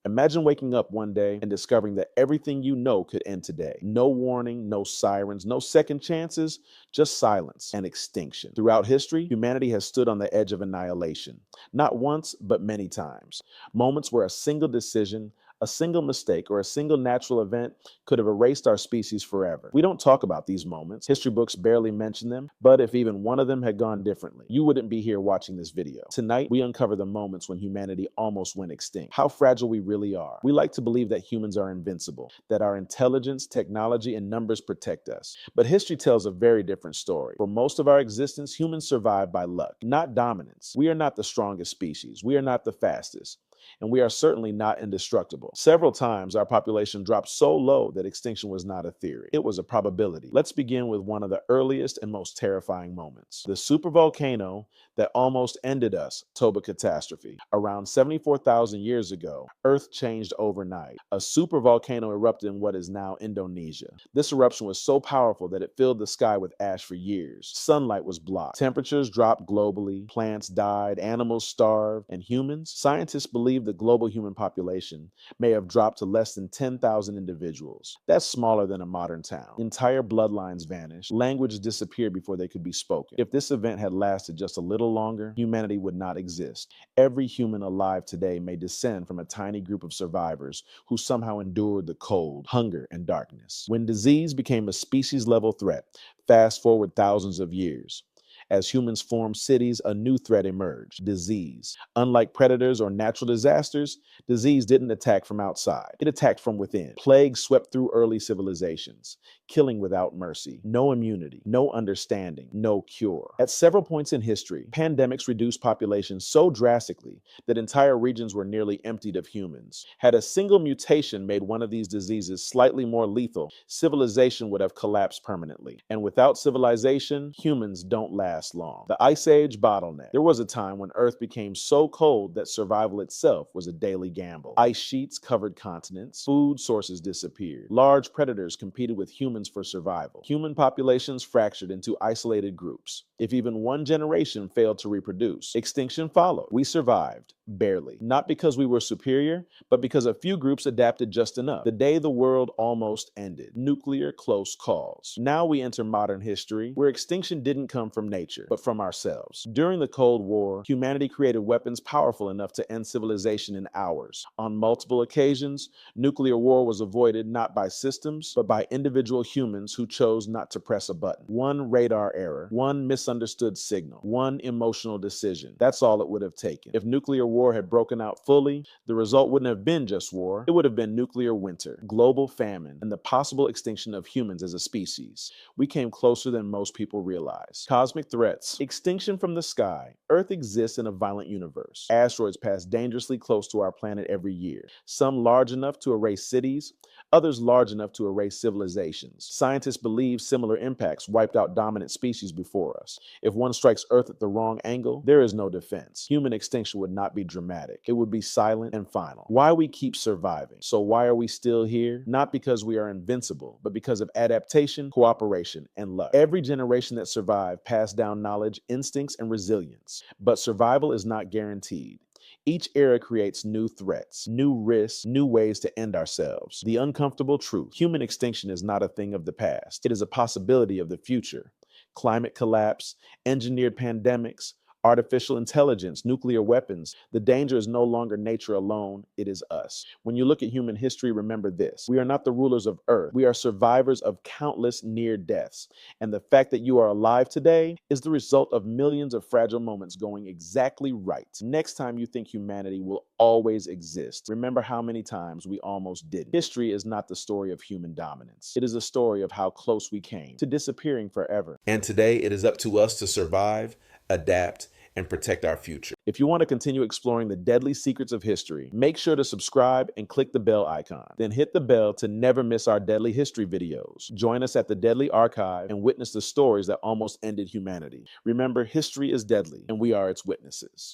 Imagine waking up one day and discovering that everything you know could end today. No warning, no sirens, no second chances, just silence and extinction. Throughout history, humanity has stood on the edge of annihilation. Not once, but many times. Moments where a single decision, a single mistake, or a single natural event could have erased our species forever. We don't talk about these moments. History books barely mention them, but if even one of them had gone differently, you wouldn't be here watching this video. Tonight, we uncover the moments when humanity almost went extinct, how fragile we really are. We like to believe that humans are invincible, that our intelligence, technology, and numbers protect us. But history tells a very different story. For most of our existence, humans survived by luck, not dominance. We are not the strongest species. We are not the fastest. And we are certainly not indestructible. Several times, our population dropped so low that extinction was not a theory. It was a probability. Let's begin with one of the earliest and most terrifying moments. The supervolcano that almost ended us, Toba catastrophe. Around 74,000 years ago, Earth changed overnight. A supervolcano erupted in what is now Indonesia. This eruption was so powerful that it filled the sky with ash for years. Sunlight was blocked. Temperatures dropped globally. Plants died. Animals starved. And humans? Scientists believe the global human population may have dropped to less than 10,000 individuals. That's smaller than a modern town. Entire bloodlines vanished. Language disappeared before they could be spoken. If this event had lasted just a little longer, humanity would not exist. Every human alive today may descend from a tiny group of survivors who somehow endured the cold, hunger, and darkness. When disease became a species-level threat, fast forward thousands of years. As humans formed cities, a new threat emerged: disease. Unlike predators or natural disasters, disease didn't attack from outside. It attacked from within. Plagues swept through early civilizations, killing without mercy. No immunity, no understanding, no cure. At several points in history, pandemics reduced populations so drastically that entire regions were nearly emptied of humans. Had a single mutation made one of these diseases slightly more lethal, civilization would have collapsed permanently. And without civilization, humans don't last long. The Ice Age bottleneck. There was a time when Earth became so cold that survival itself was a daily gamble. Ice sheets covered continents. Food sources disappeared. Large predators competed with humans for survival. Human populations fractured into isolated groups. If even one generation failed to reproduce, extinction followed. We survived, barely. Not because we were superior, but because a few groups adapted just enough. The day the world almost ended. Nuclear close calls. Now we enter modern history, where extinction didn't come from nature, but from ourselves. During the Cold War, humanity created weapons powerful enough to end civilization in hours. On multiple occasions, nuclear war was avoided not by systems, but by individual humans who chose not to press a button. One radar error, one misunderstood signal, one emotional decision. That's all it would have taken. If nuclear war had broken out fully, the result wouldn't have been just war. It would have been nuclear winter, global famine, and the possible extinction of humans as a species. We came closer than most people realize. Cosmic threats. Extinction from the sky. Earth exists in a violent universe. Asteroids pass dangerously close to our planet every year. Some large enough to erase cities, others large enough to erase civilizations. Scientists believe similar impacts wiped out dominant species before us. If one strikes Earth at the wrong angle, there is no defense. Human extinction would not be dramatic. It would be silent and final. Why we keep surviving. So why are we still here? Not because we are invincible, but because of adaptation, cooperation, and luck. Every generation that survived passed down knowledge, instincts, and resilience. But survival is not guaranteed. Each era creates new threats, new risks, new ways to end ourselves. The uncomfortable truth: human extinction is not a thing of the past. It is a possibility of the future. Climate collapse, engineered pandemics, artificial intelligence, nuclear weapons. The danger is no longer nature alone, it is us. When you look at human history, remember this: we are not the rulers of Earth. We are survivors of countless near deaths. And the fact that you are alive today is the result of millions of fragile moments going exactly right. Next time you think humanity will always exist, remember how many times we almost didn't. History is not the story of human dominance. It is a story of how close we came to disappearing forever. And today it is up to us to survive, adapt, and protect our future. If you want to continue exploring the deadly secrets of history, make sure to subscribe and click the bell icon. Then hit the bell to never miss our deadly history videos. Join us at the Deadly Archive and witness the stories that almost ended humanity. Remember, history is deadly, and we are its witnesses.